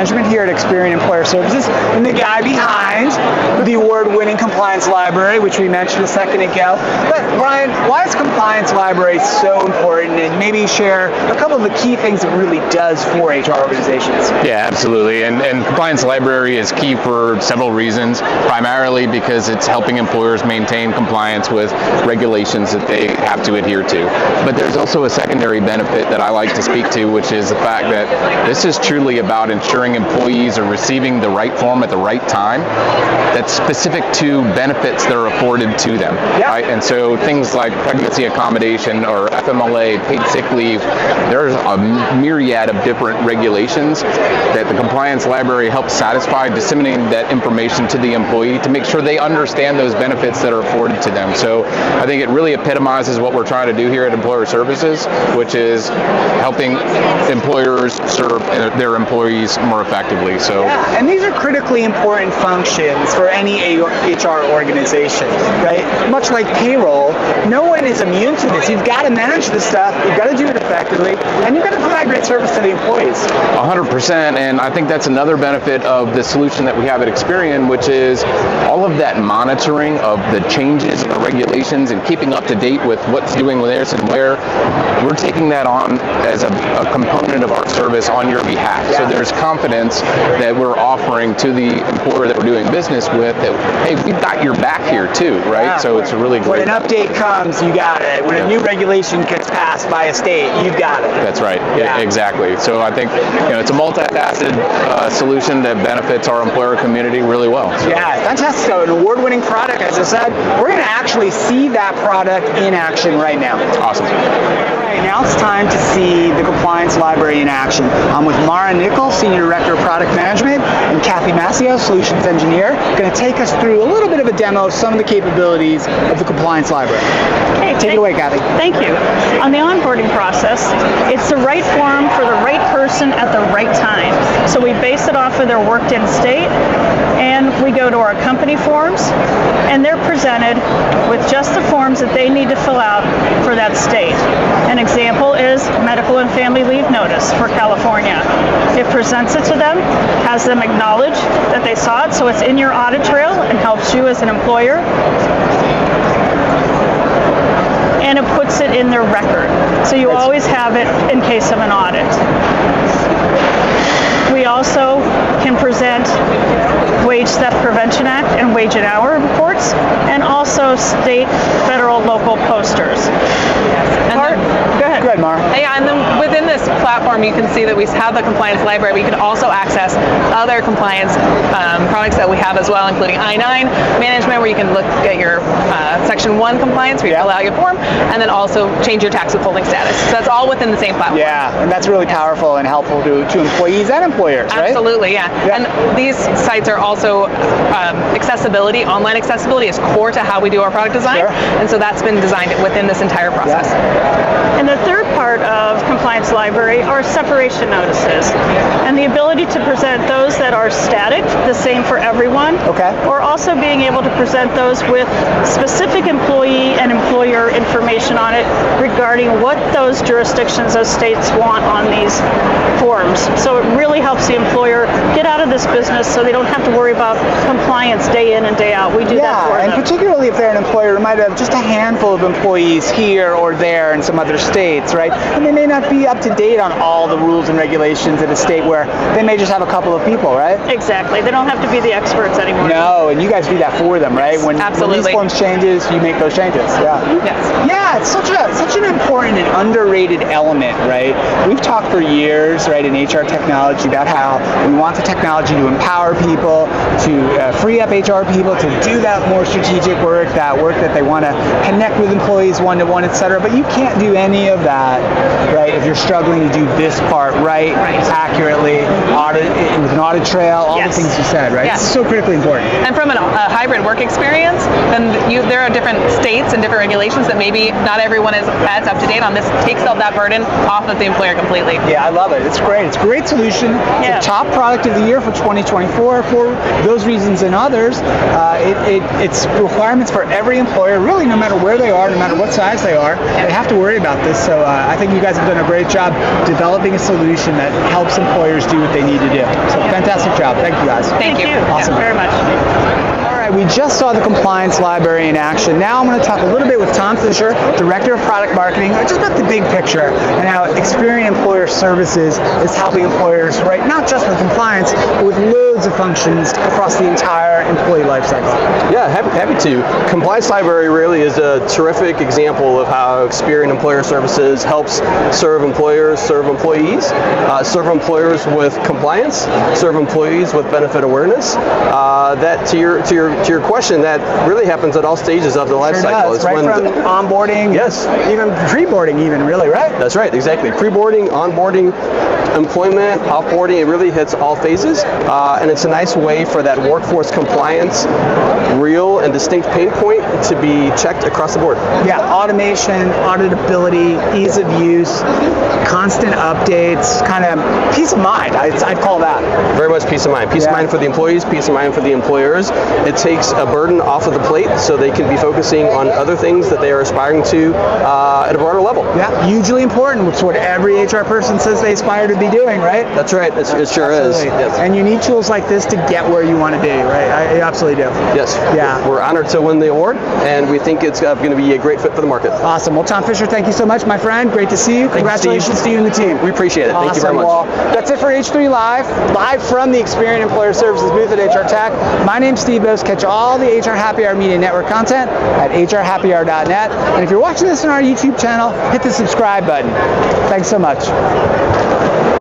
management here at Experian Employer Services, and the guy behind the award-winning Compliance Library, which we mentioned a second ago. But Brian, why is Compliance Library so important? And maybe share a couple of the key things it really does for HR organizations. Yeah, absolutely. And Compliance Library is key for several reasons, primarily because it's helping employers maintain compliance with regulations that they have to adhere to. But there's also a secondary benefit that I like to speak to, which is the fact that this is truly about ensuring employees are receiving the right form at the right time that's specific to benefits that are afforded to them. Yeah. Right? And so things like pregnancy accommodation or FMLA, paid sick leave, there's a myriad of different regulations that the Compliance Library helps satisfy, disseminating that information to the employee to make sure they understand those benefits that are afforded to them. So I think it really epitomizes what we're trying to do here at Employer Services, which is helping employers serve their employees more effectively. So yeah, and these are critically important functions for any HR organization, right? Much like payroll, no one is immune to this. You've got to manage this stuff, you've got to do it effectively, and you've got to provide great service to the employees. 100%, and I think that's another benefit of the solution that we have at Experian, which is all of that monitoring of the changes in the regulations and keeping up to date with what's doing with this and where. We're taking that on as a component of our service on your behalf. Yeah. So there's confidence that we're offering to the employer that we're doing business with that, hey, we've got your back here too, right? Yeah. So it's a really great. When an update comes, you got it. When a new regulation gets passed by a state, you've got it. That's right. Yeah. Exactly. So I think it's a multifaceted solution that benefits our employer community really well. So. Yeah, fantastic. So an award-winning product, as I said, we're going to actually see that product in action right now. Awesome. All right, now it's time to see the Compliance Library in action. I'm with Mara Nickel, Senior Director of Product Management, and Kathy Massio, Solutions Engineer, going to take us through a little bit of a demo of some of the capabilities of the Compliance Library. Okay, Take it away, Kathy. Thank you. On the onboarding process, it's the right form for the right person at the right time. So we base it off of their worked-in state, and we go to our company forms, and they're presented with just the forms that they need to fill out for that state. An example is medical and family leave notice for California. It presents it to them, has them acknowledge that they saw it, so it's in your audit trail and helps you as an employer. And it puts it in their record. So you always have it in case of an audit. We also can present Wage Theft Prevention Act and Wage and Hour reports, and also state, federal, local posters. Go ahead, Mara. Yeah, and then within this platform, you can see that we have the Compliance Library. We can also access other compliance products that we have as well, including I-9 management, where you can look at your Section 1 compliance, where you fill out your form, and then also change your tax withholding status. So that's all within the same platform. Yeah, and that's really powerful and helpful to employees and employers, right? Absolutely, yeah. And these sites are also accessibility. Online accessibility is core to how we do our product design, and so that's been designed within this entire process. And the third part of Compliance Library are separation notices, and the ability to present those that are static, the same for everyone, or also being able to present those with specific employee and employer information on it regarding what those jurisdictions, those states want on these forms. So it really helps the employer get out of this business so they don't have to worry about compliance day in and day out. We do that for them. And particularly if they're an employer who might have just a handful of employees here or there in some other states, right? And they may not be up to date on all the rules and regulations in a state where they may just have a couple of people, right? Exactly. They don't have to be the experts anymore. No, and you guys do that for them, right? When these forms changes, you make those changes. Yeah, it's such an important and underrated element, right? We've talked for years, right, in HR technology about how we want the technology to empower people, to free up HR people to do that more strategic work, that they want to connect with employees one-to-one, etc. But you can't do any of that, right, if you're struggling to do this part right. Accurately, with an audit trail, all the things you said, right? It's so critically important. And from a hybrid work experience, then there are different states and different regulations that maybe not everyone is as up to date on. This takes all that burden off of the employer completely. Yeah, I love it. it's great. It's a great solution. Yeah. It's the top product of the year for 2024 for those reasons and others. It's requirements for every employer, really, no matter where they are, no matter what size they are. They have to worry about this. So I think you guys have done a great job developing a solution that helps employers do what they need to do. So fantastic job. Thank you guys. Thank you. Awesome. Very much. All right, we just saw the compliance library in action. Now I'm going to talk a little bit with Tom Fisher, Director of Product Marketing, just about the big picture and how Experian Employer Services is helping employers, right, not just with compliance, but with loads of functions across the entire employee lifecycle. Yeah, happy to. Compliance Library really is a terrific example of how Experian Employer Services helps serve employers, serve employees, serve employers with compliance, serve employees with benefit awareness. That to your question, that really happens at all stages of the life cycle. It's right from onboarding, yes, even pre-boarding, even really, right? That's right, exactly. Pre-boarding, onboarding, employment, offboarding, it really hits all phases, and it's a nice way for that workforce compliance real and distinct pain point to be checked across the board. Yeah, automation, auditability, ease of use, constant updates, kind of peace of mind, I'd call that. Very much peace of mind. Peace of mind for the employees, peace of mind for the employers. It takes a burden off of the plate so they can be focusing on other things that they are aspiring to at a broader level. Yeah, hugely important, which is what every HR person says they aspire to be doing, right? That's right, it sure Absolutely. is. Yes. And you need tools like this to get where you want to be, right? I absolutely do. Yes. Yeah. We're honored to win the award, and we think it's going to be a great fit for the market. Awesome. Well, Tom Fisher, thank you so much, my friend. Great to see you. Congratulations to you and the team. We appreciate it. Thank you very much. Well, that's it for H3 live from the Experian Employer Services booth at HR Tech. My name's Steve Bose. Catch all the HR Happy Hour Media Network content at hrhappyhour.net. And if you're watching this on our YouTube channel, hit the subscribe button. Thanks so much.